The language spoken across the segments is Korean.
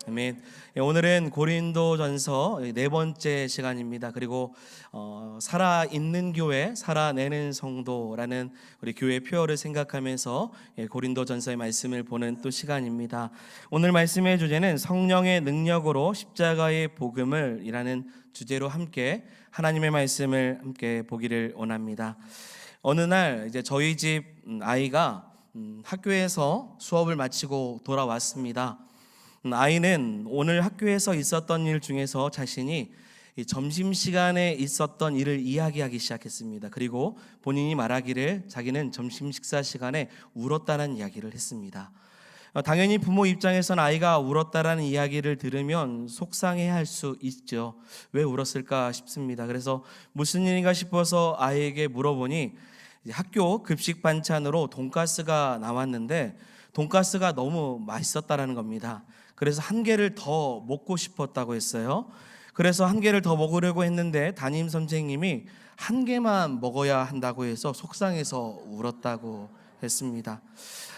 아멘. 오늘은 고린도전서 네 번째 시간입니다. 그리고 살아있는 교회, 살아내는 성도라는 우리 교회 표어를 생각하면서 고린도전서의 말씀을 보는 또 시간입니다. 오늘 말씀의 주제는 성령의 능력으로 십자가의 복음을 이라는 주제로 함께 하나님의 말씀을 함께 보기를 원합니다. 어느 날 이제 저희 집 아이가 학교에서 수업을 마치고 돌아왔습니다. 아이는 오늘 학교에서 있었던 일 중에서 자신이 점심시간에 있었던 일을 이야기하기 시작했습니다. 그리고 본인이 말하기를 자기는 점심 식사 시간에 울었다는 이야기를 했습니다. 당연히 부모 입장에서는 아이가 울었다라는 이야기를 들으면 속상해할 수 있죠. 왜 울었을까 싶습니다. 그래서 무슨 일인가 싶어서 아이에게 물어보니 학교 급식 반찬으로 돈가스가 나왔는데 돈가스가 너무 맛있었다라는 겁니다. 그래서 한 개를 더 먹고 싶었다고 했어요. 그래서 한 개를 더 먹으려고 했는데 담임 선생님이 한 개만 먹어야 한다고 해서 속상해서 울었다고 했습니다.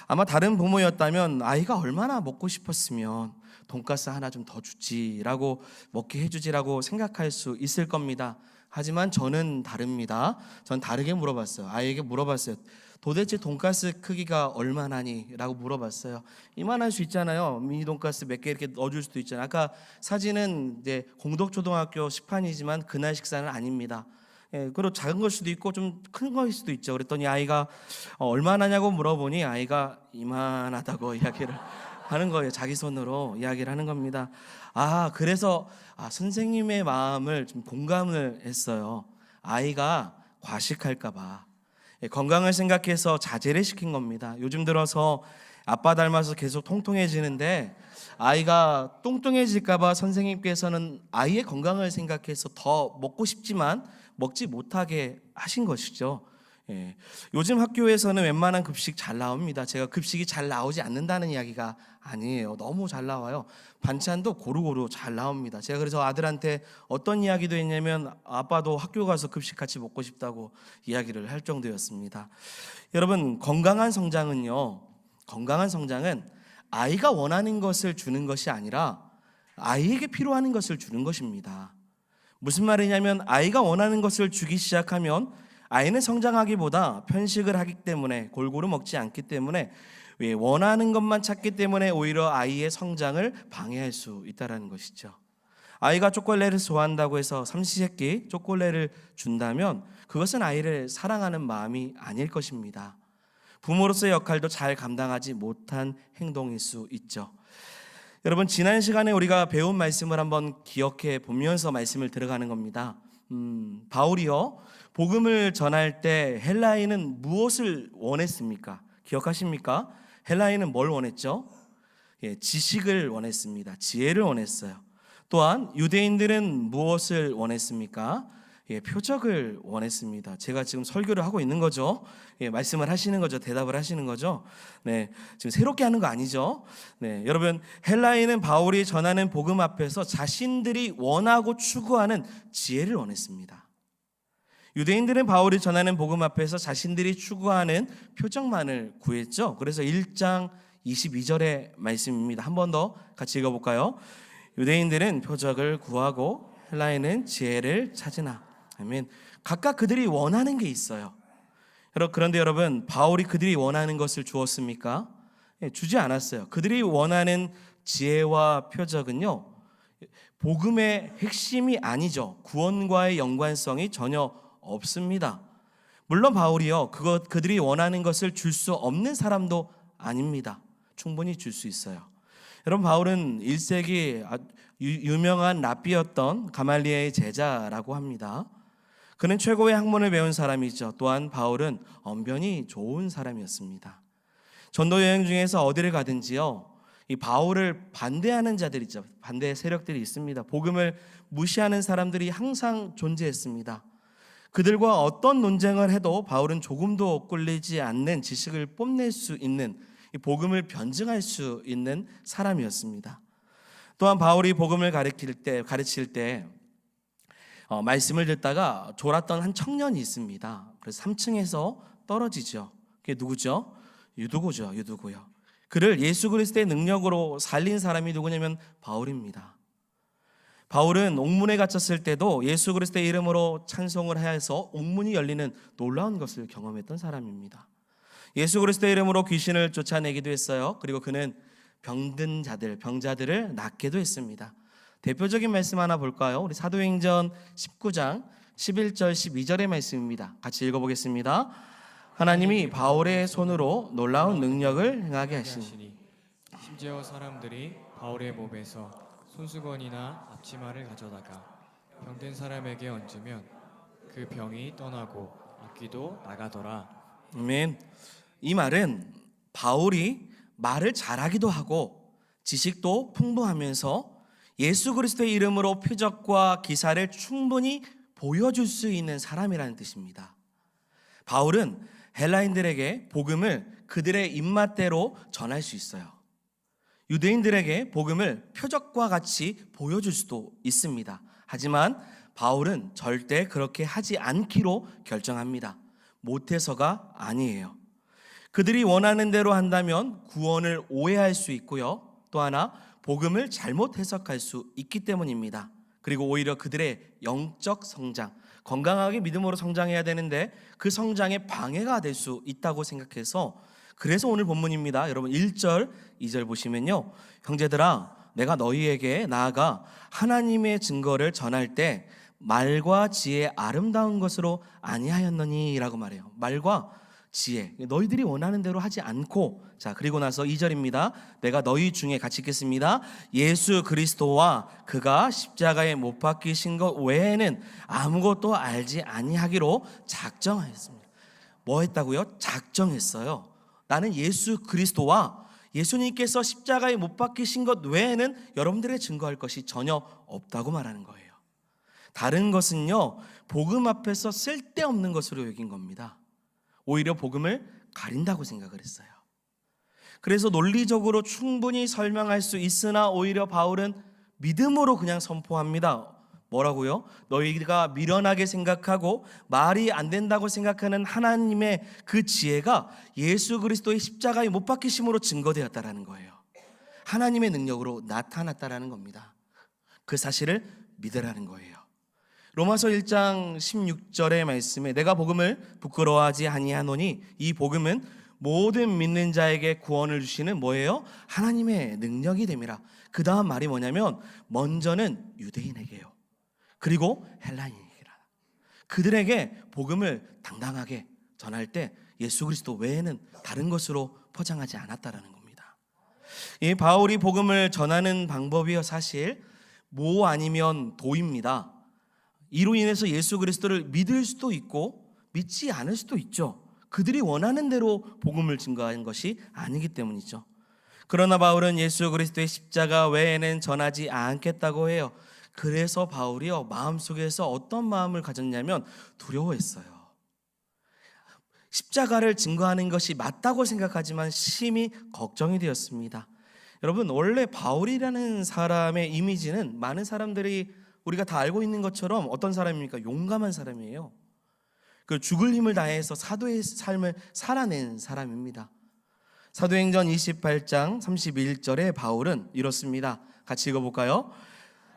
아마 다른 부모였다면 아이가 얼마나 먹고 싶었으면 돈가스 하나 좀 더 주지라고 먹게 해주지라고 생각할 수 있을 겁니다. 하지만 저는 다릅니다. 전 다르게 물어봤어요. 아이에게 물어봤어요. 도대체 돈가스 크기가 얼마나니? 라고 물어봤어요. 이만할 수 있잖아요. 미니 돈가스 몇 개 이렇게 넣어줄 수도 있잖아요. 아까 사진은 이제 공덕초등학교 시판이지만 그날 식사는 아닙니다. 그리고 작은 걸 수도 있고 좀 큰 거일 수도 있죠. 그랬더니 아이가 얼마나냐고 물어보니 아이가 이만하다고 이야기를 하는 거예요. 자기 손으로 이야기를 하는 겁니다. 그래서 선생님의 마음을 좀 공감을 했어요. 아이가 과식할까 봐 건강을 생각해서 자제를 시킨 겁니다. 요즘 들어서 아빠 닮아서 계속 통통해지는데 아이가 뚱뚱해질까 봐 선생님께서는 아이의 건강을 생각해서 더 먹고 싶지만 먹지 못하게 하신 것이죠. 요즘 학교에서는 웬만한 급식 잘 나옵니다. 제가 급식이 잘 나오지 않는다는 이야기가 아니에요. 너무 잘 나와요. 반찬도 고루고루 잘 나옵니다. 제가 그래서 아들한테 어떤 이야기도 했냐면 아빠도 학교 가서 급식 같이 먹고 싶다고 이야기를 할 정도였습니다. 여러분, 건강한 성장은 아이가 원하는 것을 주는 것이 아니라 아이에게 필요한 것을 주는 것입니다. 무슨 말이냐면 아이가 원하는 것을 주기 시작하면 아이는 성장하기보다 편식을 하기 때문에 골고루 먹지 않기 때문에 원하는 것만 찾기 때문에 오히려 아이의 성장을 방해할 수 있다는 것이죠. 아이가 초콜릿을 좋아한다고 해서 삼시세끼 초콜릿을 준다면 그것은 아이를 사랑하는 마음이 아닐 것입니다. 부모로서의 역할도 잘 감당하지 못한 행동일 수 있죠. 여러분, 지난 시간에 우리가 배운 말씀을 한번 기억해 보면서 말씀을 들어가는 겁니다. 바울이요, 복음을 전할 때 헬라인은 무엇을 원했습니까? 기억하십니까? 헬라인은 뭘 원했죠? 지식을 원했습니다. 지혜를 원했어요. 또한 유대인들은 무엇을 원했습니까? 표적을 원했습니다. 제가 지금 설교를 하고 있는 거죠. 말씀을 하시는 거죠. 대답을 하시는 거죠. 지금 새롭게 하는 거 아니죠. 여러분, 헬라인은 바울이 전하는 복음 앞에서 자신들이 원하고 추구하는 지혜를 원했습니다. 유대인들은 바울이 전하는 복음 앞에서 자신들이 추구하는 표적만을 구했죠. 그래서 1장 22절의 말씀입니다. 한 번 더 같이 읽어볼까요? 유대인들은 표적을 구하고 헬라인은 지혜를 찾으나. 아멘. 각각 그들이 원하는 게 있어요. 그런데 여러분, 바울이 그들이 원하는 것을 주었습니까? 주지 않았어요. 그들이 원하는 지혜와 표적은요, 복음의 핵심이 아니죠. 구원과의 연관성이 전혀 없습니다. 물론 바울이요, 그들이 원하는 것을 줄 수 없는 사람도 아닙니다. 충분히 줄 수 있어요. 여러분, 바울은 1세기 유명한 랍비였던 가말리엘의 제자라고 합니다. 그는 최고의 학문을 배운 사람이죠. 또한 바울은 언변이 좋은 사람이었습니다. 전도 여행 중에서 어디를 가든지요, 이 바울을 반대하는 자들이 있죠. 반대 세력들이 있습니다. 복음을 무시하는 사람들이 항상 존재했습니다. 그들과 어떤 논쟁을 해도 바울은 조금도 꿀리지 않는 지식을 뽐낼 수 있는, 이 복음을 변증할 수 있는 사람이었습니다. 또한 바울이 복음을 가르칠 때 말씀을 듣다가 졸았던 한 청년이 있습니다. 그래서 3층에서 떨어지죠. 그게 누구죠? 유두고요. 그를 예수 그리스도의 능력으로 살린 사람이 누구냐면 바울입니다. 바울은 옥문에 갇혔을 때도 예수 그리스도의 이름으로 찬송을 해서 옥문이 열리는 놀라운 것을 경험했던 사람입니다. 예수 그리스도의 이름으로 귀신을 쫓아내기도 했어요. 그리고 그는 병든 자들, 병자들을 낫게도 했습니다. 대표적인 말씀 하나 볼까요? 우리 사도행전 19장 11절 12절의 말씀입니다. 같이 읽어보겠습니다. 하나님이 바울의 손으로 놀라운 능력을 행하게 하시니 심지어 사람들이 바울의 몸에서 손수건이나 앞치마를 가져다가 병든 사람에게 얹으면 그 병이 떠나고 악귀도 나가더라. 아멘. 이 말은 바울이 말을 잘하기도 하고 지식도 풍부하면서 예수 그리스도의 이름으로 표적과 기사를 충분히 보여줄 수 있는 사람이라는 뜻입니다. 바울은 헬라인들에게 복음을 그들의 입맛대로 전할 수 있어요. 유대인들에게 복음을 표적과 같이 보여줄 수도 있습니다. 하지만 바울은 절대 그렇게 하지 않기로 결정합니다. 못해서가 아니에요. 그들이 원하는 대로 한다면 구원을 오해할 수 있고요. 또 하나 복음을 잘못 해석할 수 있기 때문입니다. 그리고 오히려 그들의 영적 성장, 건강하게 믿음으로 성장해야 되는데 그 성장에 방해가 될 수 있다고 생각해서, 그래서 오늘 본문입니다. 여러분 1절, 2절 보시면요, 형제들아 내가 너희에게 나아가 하나님의 증거를 전할 때 말과 지혜 아름다운 것으로 아니하였느니 라고 말해요. 말과 지혜, 너희들이 원하는 대로 하지 않고, 자 그리고 나서 2절입니다. 내가 너희 중에, 같이 읽겠습니다. 예수 그리스도와 그가 십자가에 못 박히신 것 외에는 아무것도 알지 아니하기로 작정하였습니다. 뭐 했다고요? 작정했어요. 나는 예수 그리스도와 예수님께서 십자가에 못 박히신 것 외에는 여러분들의 증거할 것이 전혀 없다고 말하는 거예요. 다른 것은요, 복음 앞에서 쓸데없는 것으로 여긴 겁니다. 오히려 복음을 가린다고 생각을 했어요. 그래서 논리적으로 충분히 설명할 수 있으나 오히려 바울은 믿음으로 그냥 선포합니다. 뭐라고요? 너희가 미련하게 생각하고 말이 안 된다고 생각하는 하나님의 그 지혜가 예수 그리스도의 십자가에 못 박히심으로 증거되었다라는 거예요. 하나님의 능력으로 나타났다라는 겁니다. 그 사실을 믿으라는 거예요. 로마서 1장 16절의 말씀에 내가 복음을 부끄러워하지 아니하노니 이 복음은 모든 믿는 자에게 구원을 주시는 뭐예요? 하나님의 능력이 됨이라. 그 다음 말이 뭐냐면 먼저는 유대인에게요, 그리고 헬라인에게라. 그들에게 복음을 당당하게 전할 때 예수 그리스도 외에는 다른 것으로 포장하지 않았다라는 겁니다. 이 바울이 복음을 전하는 방법이요, 사실 모 아니면 도입니다. 이로 인해서 예수 그리스도를 믿을 수도 있고 믿지 않을 수도 있죠. 그들이 원하는 대로 복음을 증거하는 것이 아니기 때문이죠. 그러나 바울은 예수 그리스도의 십자가 외에는 전하지 않겠다고 해요. 그래서 바울이요, 마음속에서 어떤 마음을 가졌냐면 두려워했어요. 십자가를 증거하는 것이 맞다고 생각하지만 심히 걱정이 되었습니다. 여러분, 원래 바울이라는 사람의 이미지는 많은 사람들이 우리가 다 알고 있는 것처럼 어떤 사람입니까? 용감한 사람이에요. 그 죽을 힘을 다해서 사도의 삶을 살아낸 사람입니다. 사도행전 28장 31절에 바울은 이렇습니다. 같이 읽어볼까요?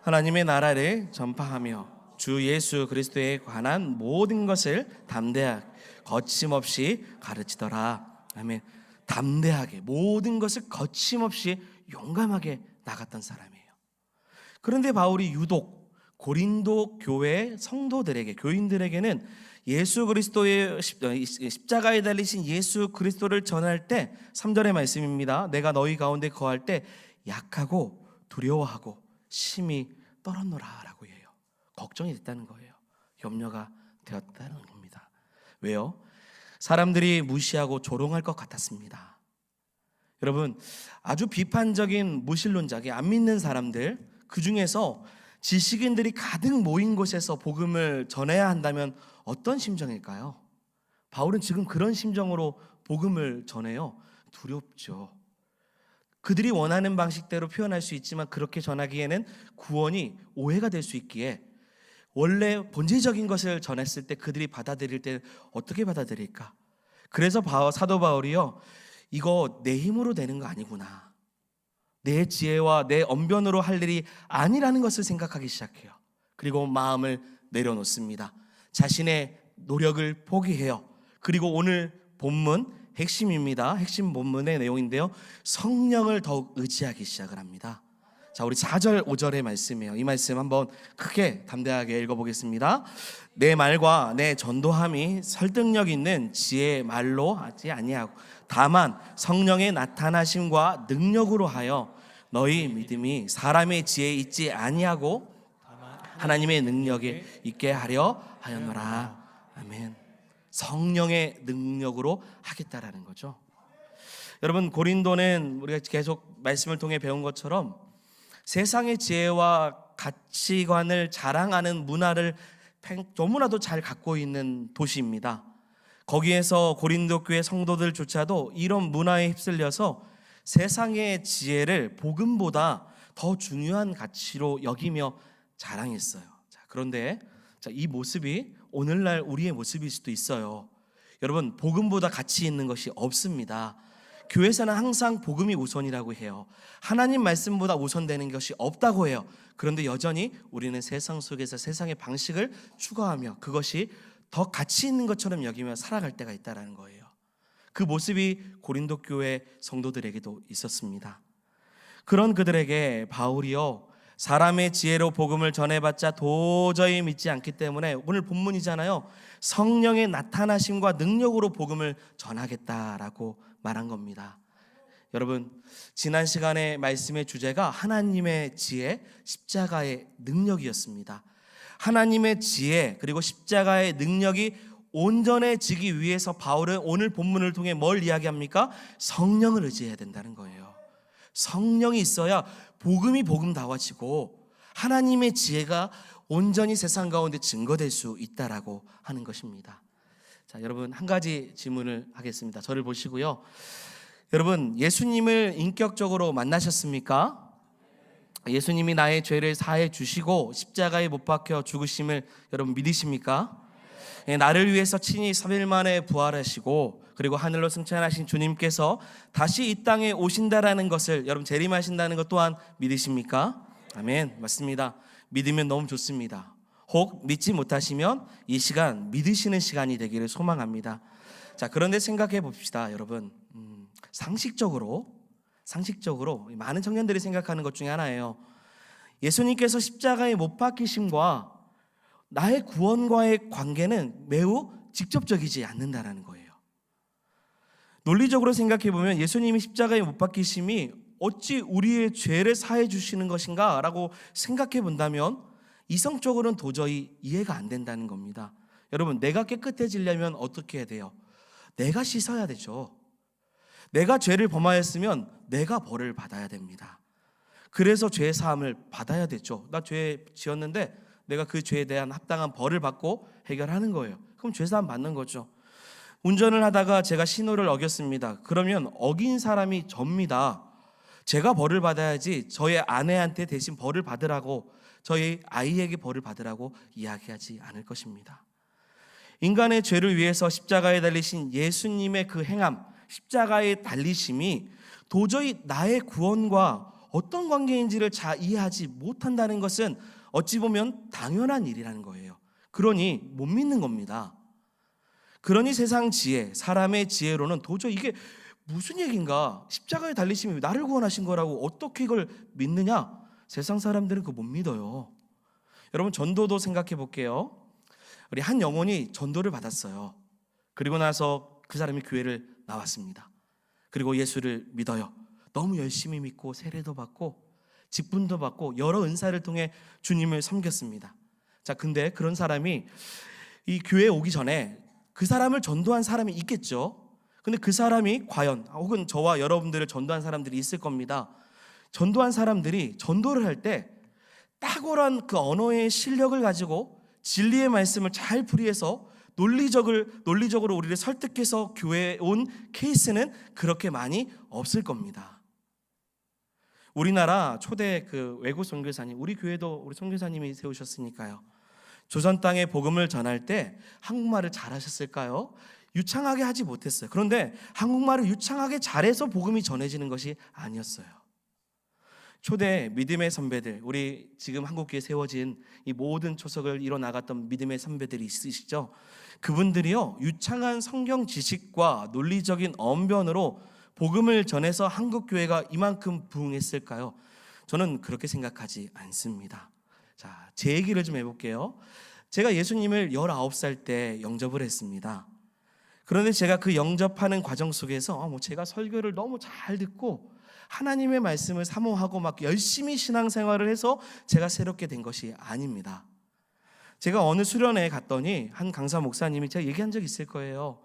하나님의 나라를 전파하며 주 예수 그리스도에 관한 모든 것을 담대하게 거침없이 가르치더라. 아멘. 담대하게 모든 것을 거침없이 용감하게 나갔던 사람이에요. 그런데 바울이 유독 고린도 교회 성도들에게, 교인들에게는 예수 그리스도의 십자가에 달리신 예수 그리스도를 전할 때 3절의 말씀입니다. 내가 너희 가운데 거할 때 약하고 두려워하고 심히 떨었노라 라고 해요. 걱정이 됐다는 거예요. 염려가 되었다는 겁니다. 왜요? 사람들이 무시하고 조롱할 것 같았습니다. 여러분, 아주 비판적인 무신론자기 안 믿는 사람들, 그 중에서 지식인들이 가득 모인 곳에서 복음을 전해야 한다면 어떤 심정일까요? 바울은 지금 그런 심정으로 복음을 전해요. 두렵죠. 그들이 원하는 방식대로 표현할 수 있지만 그렇게 전하기에는 구원이 오해가 될 수 있기에 원래 본질적인 것을 전했을 때 그들이 받아들일 때 어떻게 받아들일까? 그래서 사도 바울이요, 이거 내 힘으로 되는 거 아니구나. 내 지혜와 내 언변으로 할 일이 아니라는 것을 생각하기 시작해요. 그리고 마음을 내려놓습니다. 자신의 노력을 포기해요. 그리고 오늘 본문 핵심입니다. 핵심 본문의 내용인데요. 성령을 더욱 의지하기 시작을 합니다. 자, 우리 4절 5절의 말씀이에요. 이 말씀 한번 크게 담대하게 읽어보겠습니다. 내 말과 내 전도함이 설득력 있는 지혜의 말로 하지 아니하고 다만 성령의 나타나심과 능력으로 하여 너희 믿음이 사람의 지혜에 있지 아니하고 하나님의 능력에 있게 하려 하였노라. 아멘. 성령의 능력으로 하겠다라는 거죠. 여러분, 고린도는 우리가 계속 말씀을 통해 배운 것처럼 세상의 지혜와 가치관을 자랑하는 문화를 너무나도 잘 갖고 있는 도시입니다. 거기에서 고린도 교회 성도들조차도 이런 문화에 휩쓸려서 세상의 지혜를 복음보다 더 중요한 가치로 여기며 자랑했어요. 자, 그런데 이 모습이 오늘날 우리의 모습일 수도 있어요. 여러분, 복음보다 가치 있는 것이 없습니다. 교회에서는 항상 복음이 우선이라고 해요. 하나님 말씀보다 우선되는 것이 없다고 해요. 그런데 여전히 우리는 세상 속에서 세상의 방식을 추구하며 그것이 더 가치 있는 것처럼 여기며 살아갈 때가 있다는 거예요. 그 모습이 고린도 교회 성도들에게도 있었습니다. 그런 그들에게 바울이요, 사람의 지혜로 복음을 전해봤자 도저히 믿지 않기 때문에 오늘 본문이잖아요. 성령의 나타나심과 능력으로 복음을 전하겠다라고 말한 겁니다. 여러분, 지난 시간에 말씀의 주제가 하나님의 지혜, 십자가의 능력이었습니다. 하나님의 지혜 그리고 십자가의 능력이 온전해지기 위해서 바울은 오늘 본문을 통해 뭘 이야기합니까? 성령을 의지해야 된다는 거예요. 성령이 있어야 복음이 복음다워지고 하나님의 지혜가 온전히 세상 가운데 증거될 수 있다라고 하는 것입니다. 자, 여러분, 한 가지 질문을 하겠습니다. 저를 보시고요. 여러분, 예수님을 인격적으로 만나셨습니까? 예수님이 나의 죄를 사해 주시고 십자가에 못 박혀 죽으심을 여러분 믿으십니까? 나를 위해서 친히 3일 만에 부활하시고 그리고 하늘로 승천하신 주님께서 다시 이 땅에 오신다라는 것을 여러분 재림하신다는 것 또한 믿으십니까? 아멘. 맞습니다. 믿으면 너무 좋습니다. 혹 믿지 못하시면 이 시간 믿으시는 시간이 되기를 소망합니다. 자, 그런데 생각해 봅시다, 여러분. 상식적으로 많은 청년들이 생각하는 것 중에 하나예요. 예수님께서 십자가에 못 박히심과 나의 구원과의 관계는 매우 직접적이지 않는다라는 거예요. 논리적으로 생각해 보면 예수님이 십자가에 못 박히심이 어찌 우리의 죄를 사해 주시는 것인가 라고 생각해 본다면 이성적으로는 도저히 이해가 안 된다는 겁니다. 여러분, 내가 깨끗해지려면 어떻게 해야 돼요? 내가 씻어야 되죠. 내가 죄를 범하였으면 내가 벌을 받아야 됩니다. 그래서 죄 사함을 받아야 되죠. 나 죄 지었는데 내가 그 죄에 대한 합당한 벌을 받고 해결하는 거예요. 그럼 죄 사함 받는 거죠. 운전을 하다가 제가 신호를 어겼습니다. 그러면 어긴 사람이 접니다. 제가 벌을 받아야지 저의 아내한테 대신 벌을 받으라고, 저희 아이에게 벌을 받으라고 이야기하지 않을 것입니다. 인간의 죄를 위해서 십자가에 달리신 예수님의 그 행함, 십자가의 달리심이 도저히 나의 구원과 어떤 관계인지를 잘 이해하지 못한다는 것은 어찌 보면 당연한 일이라는 거예요. 그러니 못 믿는 겁니다. 그러니 세상 지혜, 사람의 지혜로는 도저히 이게 무슨 얘기인가? 십자가에 달리심이 나를 구원하신 거라고 어떻게 이걸 믿느냐? 세상 사람들은 그거 못 믿어요. 여러분, 전도도 생각해 볼게요. 우리 한 영혼이 전도를 받았어요. 그리고 나서 그 사람이 교회를 나왔습니다. 그리고 예수를 믿어요. 너무 열심히 믿고 세례도 받고 직분도 받고 여러 은사를 통해 주님을 섬겼습니다. 자, 근데 그런 사람이 이 교회에 오기 전에 그 사람을 전도한 사람이 있겠죠. 근데 그 사람이 과연, 혹은 저와 여러분들을 전도한 사람들이 있을 겁니다. 전도한 사람들이 전도를 할 때 탁월한 그 언어의 실력을 가지고 진리의 말씀을 잘 풀이해서 논리적으로 우리를 설득해서 교회에 온 케이스는 그렇게 많이 없을 겁니다. 우리나라 초대 그 외국 선교사님, 우리 교회도 우리 선교사님이 세우셨으니까요. 조선 땅에 복음을 전할 때 한국말을 잘하셨을까요? 유창하게 하지 못했어요. 그런데 한국말을 유창하게 잘해서 복음이 전해지는 것이 아니었어요. 초대 믿음의 선배들, 우리 지금 한국교회에 세워진 이 모든 초석을 이뤄나갔던 믿음의 선배들이 있으시죠? 그분들이요, 유창한 성경 지식과 논리적인 언변으로 복음을 전해서 한국교회가 이만큼 부흥했을까요? 저는 그렇게 생각하지 않습니다. 자, 제 얘기를 좀 해볼게요. 제가 예수님을 19살 때 영접을 했습니다. 그런데 제가 그 영접하는 과정 속에서 제가 설교를 너무 잘 듣고 하나님의 말씀을 사모하고 막 열심히 신앙생활을 해서 제가 새롭게 된 것이 아닙니다. 제가 어느 수련회에 갔더니 한 강사 목사님이 제가 얘기한 적 있을 거예요.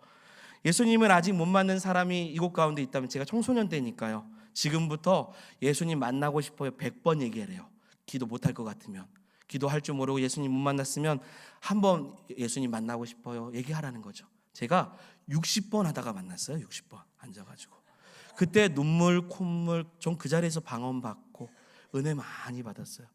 예수님을 아직 못 만난 사람이 이곳 가운데 있다면, 제가 청소년 때니까요, 지금부터 예수님 만나고 싶어요 100번 얘기하래요. 기도 못할 것 같으면, 기도할 줄 모르고 예수님 못 만났으면 한번 예수님 만나고 싶어요 얘기하라는 거죠. 제가 60번 하다가 만났어요. 60번 앉아가지고. 그때 눈물 콧물 좀 그 자리에서 방언받고 은혜 많이 받았어요.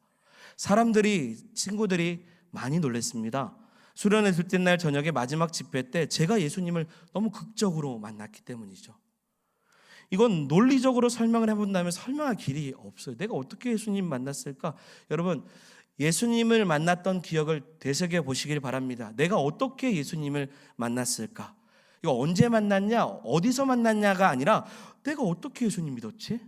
사람들이, 친구들이 많이 놀랐습니다. 수련회 둘째 날 저녁에 마지막 집회 때 제가 예수님을 너무 극적으로 만났기 때문이죠. 이건 논리적으로 설명을 해본다면 설명할 길이 없어요. 내가 어떻게 예수님 만났을까? 여러분, 예수님을 만났던 기억을 되새겨 보시길 바랍니다. 내가 어떻게 예수님을 만났을까? 이거 언제 만났냐, 어디서 만났냐가 아니라 내가 어떻게 예수님 믿었지?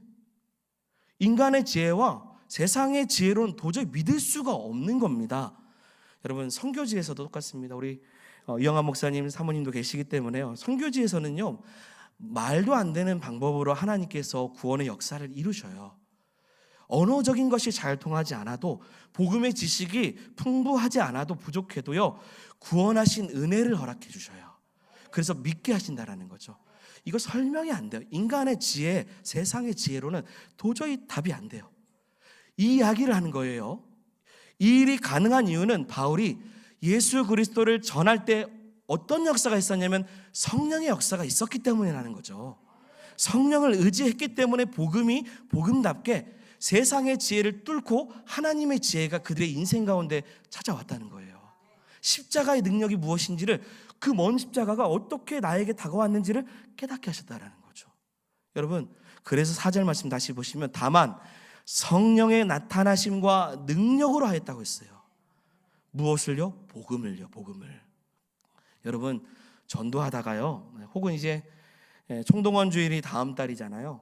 인간의 지혜와 세상의 지혜로는 도저히 믿을 수가 없는 겁니다. 여러분, 선교지에서도 똑같습니다. 우리 이영환 목사님 사모님도 계시기 때문에요, 선교지에서는요, 말도 안 되는 방법으로 하나님께서 구원의 역사를 이루셔요. 언어적인 것이 잘 통하지 않아도, 복음의 지식이 풍부하지 않아도, 부족해도요, 구원하신 은혜를 허락해 주셔요. 그래서 믿게 하신다라는 거죠. 이거 설명이 안 돼요. 인간의 지혜, 세상의 지혜로는 도저히 답이 안 돼요. 이 이야기를 하는 거예요. 이 일이 가능한 이유는 바울이 예수 그리스도를 전할 때 어떤 역사가 있었냐면 성령의 역사가 있었기 때문이라는 거죠. 성령을 의지했기 때문에 복음이 복음답게 세상의 지혜를 뚫고 하나님의 지혜가 그들의 인생 가운데 찾아왔다는 거예요. 십자가의 능력이 무엇인지를, 그 먼 십자가가 어떻게 나에게 다가왔는지를 깨닫게 하셨다라는 거죠. 여러분, 그래서 4절 말씀 다시 보시면, 다만 성령의 나타나심과 능력으로 하였다고 했어요. 무엇을요? 복음을요. 복음을. 여러분, 전도하다가요, 혹은 이제 총동원 주일이 다음 달이잖아요.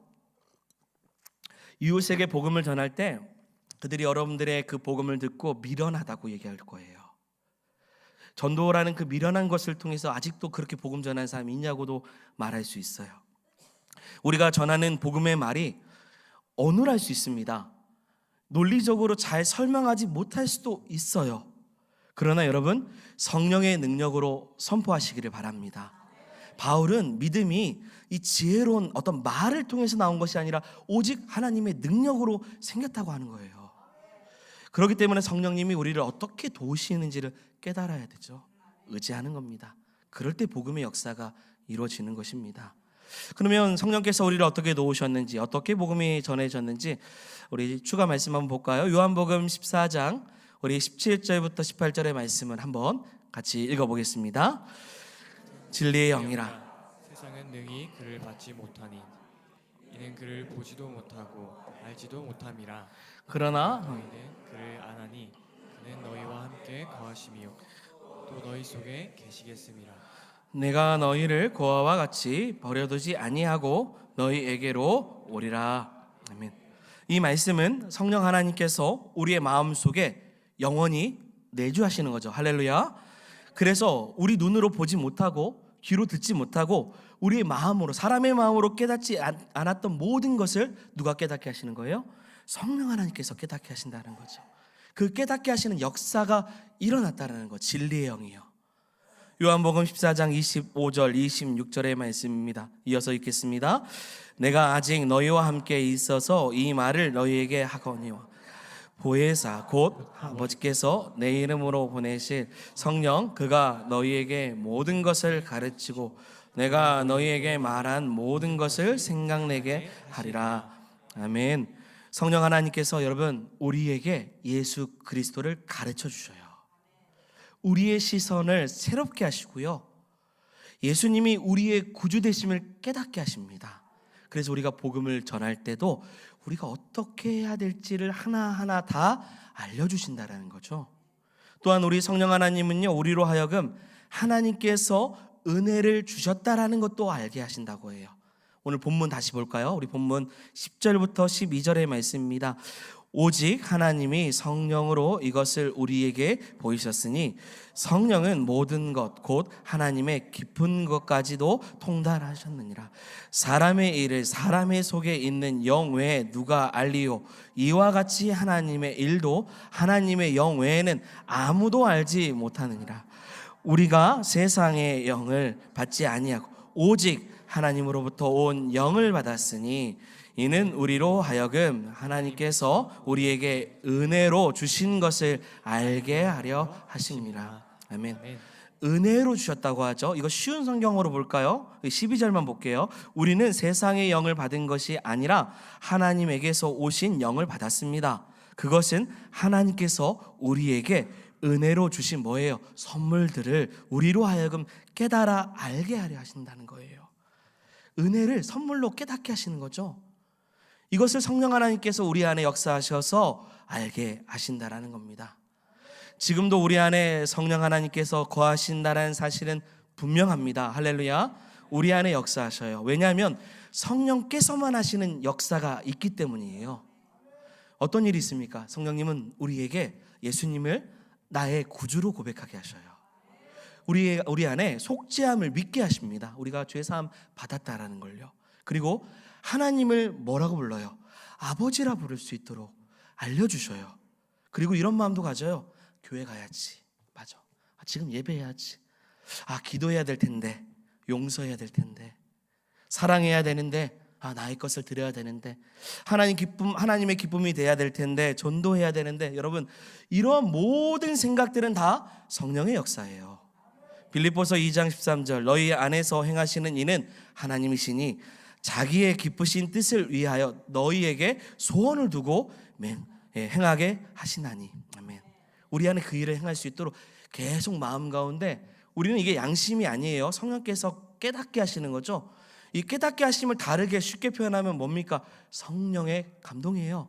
이웃에게 복음을 전할 때 그들이 여러분들의 그 복음을 듣고 미련하다고 얘기할 거예요. 전도라는 그 미련한 것을 통해서 아직도 그렇게 복음 전하는 사람이 있냐고도 말할 수 있어요. 우리가 전하는 복음의 말이 어눌할 수 있습니다. 논리적으로 잘 설명하지 못할 수도 있어요. 그러나 여러분, 성령의 능력으로 선포하시기를 바랍니다. 바울은 믿음이 이 지혜로운 어떤 말을 통해서 나온 것이 아니라 오직 하나님의 능력으로 생겼다고 하는 거예요. 그렇기 때문에 성령님이 우리를 어떻게 도우시는지를 깨달아야 되죠. 의지하는 겁니다. 그럴 때 복음의 역사가 이루어지는 것입니다. 그러면 성령께서 우리를 어떻게 도우셨는지, 어떻게 복음이 전해졌는지 우리 추가 말씀 한번 볼까요? 요한복음 14장 우리 17절부터 18절의 말씀을 한번 같이 읽어보겠습니다. 진리의 영이라 세상은 능히 그를 받지 못하니 이는 그를 보지도 못하고 알지도 못함이라. 그러나 너희는 그를 아나니 그는 너희와 함께 거하심이요 또 너희 속에 계시겠음이라. 내가 너희를 고아와 같이 버려두지 아니하고 너희에게로 오리라. 아멘. 이 말씀은 성령 하나님께서 우리의 마음 속에 영원히 내주하시는 거죠. 할렐루야. 그래서 우리 눈으로 보지 못하고 귀로 듣지 못하고 우리의 마음으로, 사람의 마음으로 깨닫지 않았던 모든 것을 누가 깨닫게 하시는 거예요? 성령 하나님께서 깨닫게 하신다는 거죠. 그 깨닫게 하시는 역사가 일어났다는 거, 진리의 영이요. 요한복음 14장 25절 26절의 말씀입니다. 이어서 읽겠습니다. 내가 아직 너희와 함께 있어서 이 말을 너희에게 하거니와 보혜사 곧 아버지께서 내 이름으로 보내실 성령, 그가 너희에게 모든 것을 가르치고 내가 너희에게 말한 모든 것을 생각내게 하리라. 아멘. 성령 하나님께서 여러분 우리에게 예수 그리스도를 가르쳐 주셔요. 우리의 시선을 새롭게 하시고요, 예수님이 우리의 구주 되심을 깨닫게 하십니다. 그래서 우리가 복음을 전할 때도 우리가 어떻게 해야 될지를 하나하나 다 알려주신다라는 거죠. 또한 우리 성령 하나님은요, 우리로 하여금 하나님께서 은혜를 주셨다라는 것도 알게 하신다고 해요. 오늘 본문 다시 볼까요? 우리 본문 10절부터 12절의 말씀입니다. 오직 하나님이 성령으로 이것을 우리에게 보이셨으니 성령은 모든 것 곧 하나님의 깊은 것까지도 통달하셨느니라. 사람의 일을 사람의 속에 있는 영 외에 누가 알리요? 이와 같이 하나님의 일도 하나님의 영 외에는 아무도 알지 못하느니라. 우리가 세상의 영을 받지 아니하고 오직 하나님으로부터 온 영을 받았으니 이는 우리로 하여금 하나님께서 우리에게 은혜로 주신 것을 알게 하려 하심이라. 아멘. 은혜로 주셨다고 하죠. 이거 쉬운 성경으로 볼까요? 12절만 볼게요. 우리는 세상의 영을 받은 것이 아니라 하나님에게서 오신 영을 받았습니다. 그것은 하나님께서 우리에게 은혜로 주신 뭐예요? 선물들을 우리로 하여금 깨달아 알게 하려 하신다는 거예요. 은혜를 선물로 깨닫게 하시는 거죠. 이것을 성령 하나님께서 우리 안에 역사하셔서 알게 하신다라는 겁니다. 지금도 우리 안에 성령 하나님께서 거하신다라는 사실은 분명합니다. 할렐루야. 우리 안에 역사하셔요. 왜냐하면 성령께서만 하시는 역사가 있기 때문이에요. 어떤 일이 있습니까? 성령님은 우리에게 예수님을 나의 구주로 고백하게 하셔요. 우리 안에 속죄함을 믿게 하십니다. 우리가 죄사함 받았다라는 걸요. 그리고 하나님을 뭐라고 불러요? 아버지라 부를 수 있도록 알려주셔요. 그리고 이런 마음도 가져요. 교회 가야지. 맞아. 지금 예배해야지. 기도해야 될 텐데. 용서해야 될 텐데. 사랑해야 되는데. 나의 것을 드려야 되는데. 하나님의 기쁨이 돼야 될 텐데. 전도해야 되는데. 여러분, 이런 모든 생각들은 다 성령의 역사예요. 빌립보서 2장 13절 너희 안에서 행하시는 이는 하나님이시니 자기의 기쁘신 뜻을 위하여 너희에게 소원을 두고 행하게 하시나니. 아멘. 우리 안에 그 일을 행할 수 있도록 계속 마음 가운데, 우리는 이게 양심이 아니에요. 성령께서 깨닫게 하시는 거죠. 이 깨닫게 하심을 다르게 쉽게 표현하면 뭡니까? 성령의 감동이에요.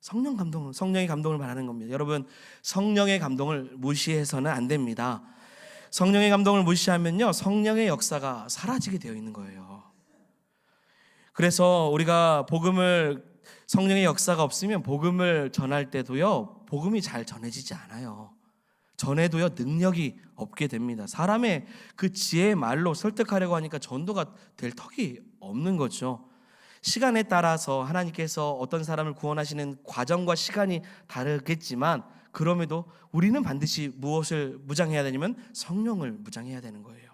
성령의 감동을 말하는 겁니다. 여러분, 성령의 감동을 무시해서는 안 됩니다. 성령의 감동을 무시하면요, 성령의 역사가 사라지게 되어 있는 거예요. 그래서 우리가 성령의 역사가 없으면 복음을 전할 때도요, 복음이 잘 전해지지 않아요. 전에도요, 능력이 없게 됩니다. 사람의 그 지혜의 말로 설득하려고 하니까 전도가 될 턱이 없는 거죠. 시간에 따라서 하나님께서 어떤 사람을 구원하시는 과정과 시간이 다르겠지만, 그럼에도 우리는 반드시 무엇을 무장해야 되냐면 성령을 무장해야 되는 거예요.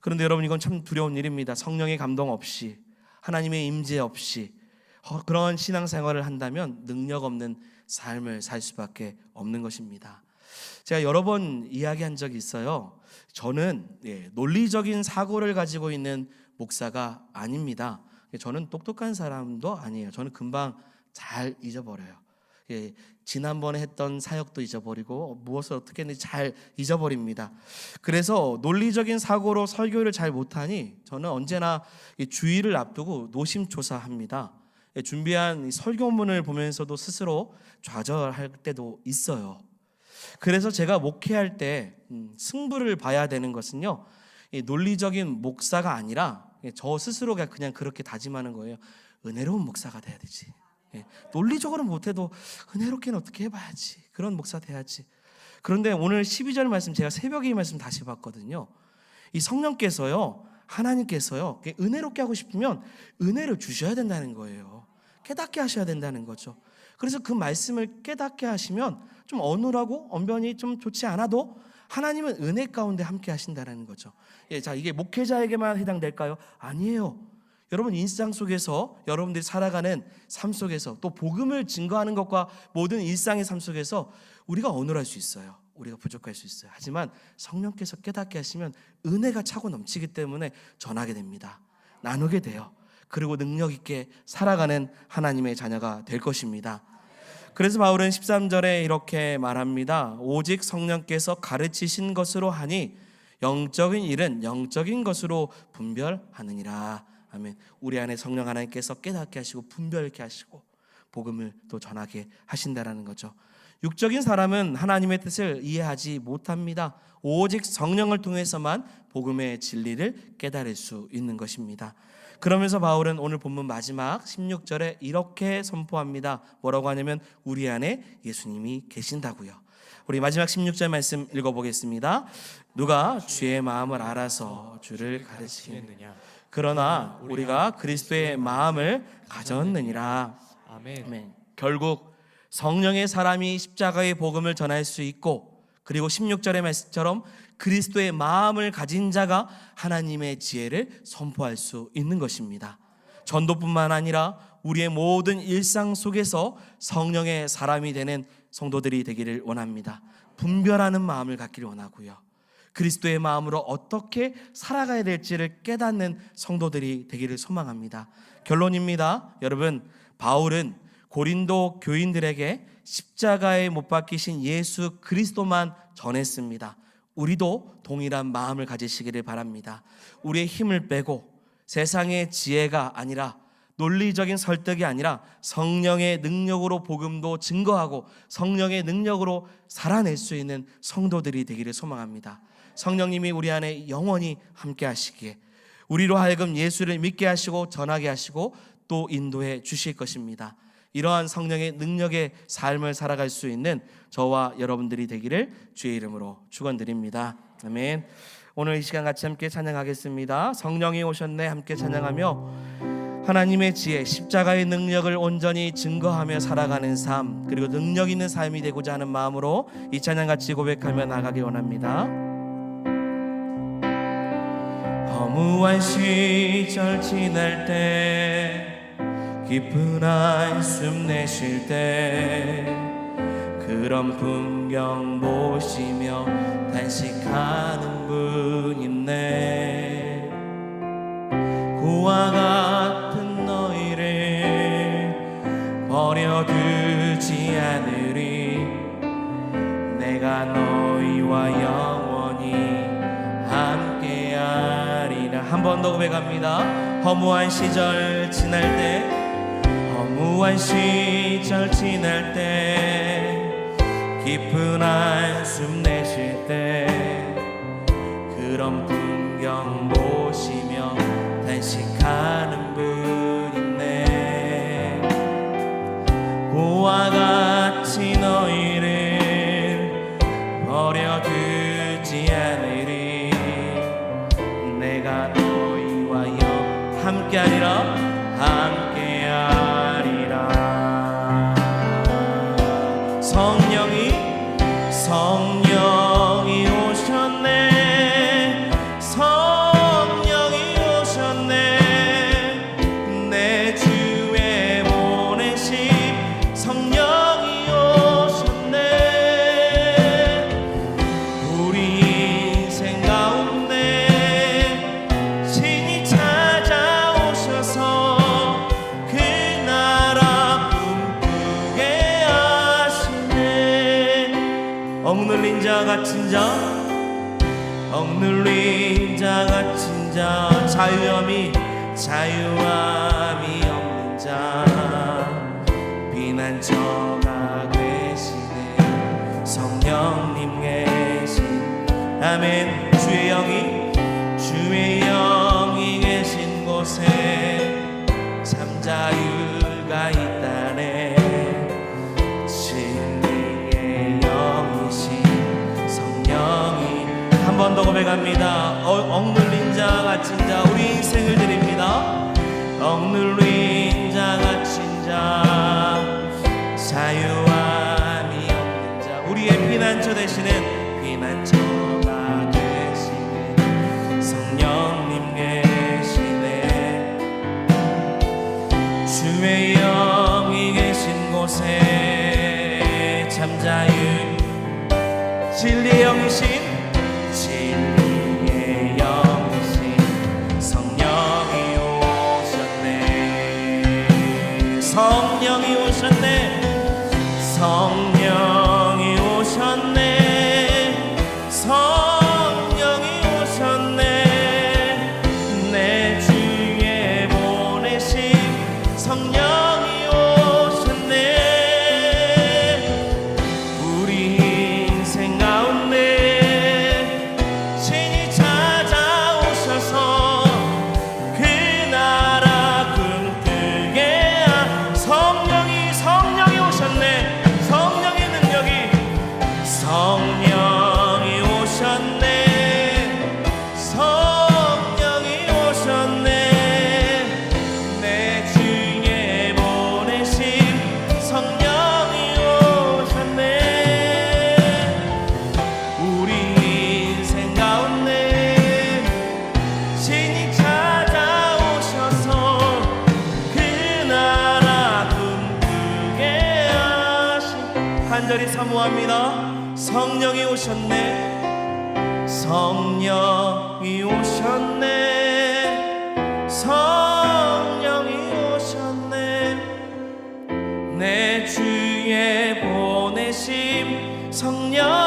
그런데 여러분, 이건 참 두려운 일입니다. 성령의 감동 없이, 하나님의 임재 없이 그런 신앙생활을 한다면 능력 없는 삶을 살 수밖에 없는 것입니다. 제가 여러 번 이야기한 적이 있어요. 저는 논리적인 사고를 가지고 있는 목사가 아닙니다. 저는 똑똑한 사람도 아니에요. 저는 금방 잘 잊어버려요. 지난번에 했던 사역도 잊어버리고 무엇을 어떻게 했는지 잘 잊어버립니다. 그래서 논리적인 사고로 설교를 잘 못하니 저는 언제나 주일을 앞두고 노심초사합니다. 준비한 설교문을 보면서도 스스로 좌절할 때도 있어요. 그래서 제가 목회할 때 승부를 봐야 되는 것은요, 논리적인 목사가 아니라 저 스스로가 그냥 그렇게 다짐하는 거예요. 은혜로운 목사가 돼야 되지. 논리적으로 못해도 은혜롭게는 어떻게 해봐야지. 그런 목사 돼야지. 그런데 오늘 12절 말씀, 제가 새벽에 이 말씀 다시 봤거든요. 이 성령께서요, 하나님께서요, 은혜롭게 하고 싶으면 은혜를 주셔야 된다는 거예요. 깨닫게 하셔야 된다는 거죠. 그래서 그 말씀을 깨닫게 하시면 좀 어눌하고 언변이 좀 좋지 않아도 하나님은 은혜 가운데 함께 하신다는 거죠. 자, 이게 목회자에게만 해당될까요? 아니에요. 여러분, 일상 속에서, 여러분들이 살아가는 삶 속에서, 또 복음을 증거하는 것과 모든 일상의 삶 속에서 우리가 어눌할 수 있어요. 우리가 부족할 수 있어요. 하지만 성령께서 깨닫게 하시면 은혜가 차고 넘치기 때문에 전하게 됩니다. 나누게 돼요. 그리고 능력 있게 살아가는 하나님의 자녀가 될 것입니다. 그래서 바울은 13절에 이렇게 말합니다. 오직 성령께서 가르치신 것으로 하니 영적인 일은 영적인 것으로 분별하느니라. 아멘. 우리 안에 성령 하나님께서 깨닫게 하시고 분별케 하시고 복음을 또 전하게 하신다라는 거죠. 육적인 사람은 하나님의 뜻을 이해하지 못합니다. 오직 성령을 통해서만 복음의 진리를 깨달을 수 있는 것입니다. 그러면서 바울은 오늘 본문 마지막 16절에 이렇게 선포합니다. 뭐라고 하냐면 우리 안에 예수님이 계신다고요. 우리 마지막 16절 말씀 읽어보겠습니다. 누가 주의 마음을 알아서 주를 가르치겠느냐. 그러나 우리가 그리스도의 마음을 가졌느니라. 아멘. 결국 성령의 사람이 십자가의 복음을 전할 수 있고, 그리고 16절의 말씀처럼 그리스도의 마음을 가진 자가 하나님의 지혜를 선포할 수 있는 것입니다. 전도뿐만 아니라 우리의 모든 일상 속에서 성령의 사람이 되는 성도들이 되기를 원합니다. 분별하는 마음을 갖기를 원하고요. 그리스도의 마음으로 어떻게 살아가야 될지를 깨닫는 성도들이 되기를 소망합니다. 결론입니다. 여러분, 바울은 고린도 교인들에게 십자가에 못 박히신 예수 그리스도만 전했습니다. 우리도 동일한 마음을 가지시기를 바랍니다. 우리의 힘을 빼고 세상의 지혜가 아니라, 논리적인 설득이 아니라 성령의 능력으로 복음도 증거하고 성령의 능력으로 살아낼 수 있는 성도들이 되기를 소망합니다. 성령님이 우리 안에 영원히 함께 하시기에 우리로 하여금 예수를 믿게 하시고 전하게 하시고 또 인도해 주실 것입니다. 이러한 성령의 능력의 삶을 살아갈 수 있는 저와 여러분들이 되기를 주의 이름으로 축원드립니다. 아멘. 오늘 이 시간 같이 함께 찬양하겠습니다. 성령이 오셨네 함께 찬양하며 하나님의 지혜, 십자가의 능력을 온전히 증거하며 살아가는 삶, 그리고 능력 있는 삶이 되고자 하는 마음으로 이 찬양 같이 고백하며 나가기 원합니다. 허무한 시절 지날 때, 깊은 한숨 내쉴 때, 그런 풍경 보시며 단식하는 분 있네. 그와 같은 너희를 버려두지 않으리. 내가 너희와 영원히 함께하리라. 한 번 더 고백합니다. 허무한 시절 지날 때, 허무한 시절 지날 때, 깊은 한숨 내쉴 때, 그런 풍경 보시며 단식하는 분 있네. 그와 같이 너희를 버려두지 않으리. 내가 너희와 함께하리라. 함께하리라. 성령이 오셨네. 성령이 오셨네. 내 주에 보내신 성령이 오셨네. 우리 인생 가운데 친히 찾아오셔서 그 나라 꿈꾸게 하시네. 억눌린 자 갇힌 자, 억눌린 자 갇힌 자, 자유함이 없는 자, 비난처가 되시네. 성령님 계신, 아멘. 주의 영이 계신 곳에 참 자유가 있다네. 진리의 영이신 성령이, 한 번 더 고백합니다. 억눌린 자 갇힌 자, 우리 인생을 드립니다. 억눌린 자 갇힌 자, 자유함이 없는 자, 우리의 피난처 되시는 피난처가 되시는 성령님 계시네. 주의 영이 계신 곳에 참 자유, 진리의 영이신, 진리의 영이신 성령이 오셨네. 성령이 오셨네. 성령이 오셨네. 성령이 간절히 사모합니다. 성령이 오셨네, 성령이 오셨네, 성령이 오셨네. 내 주의 보내심 성령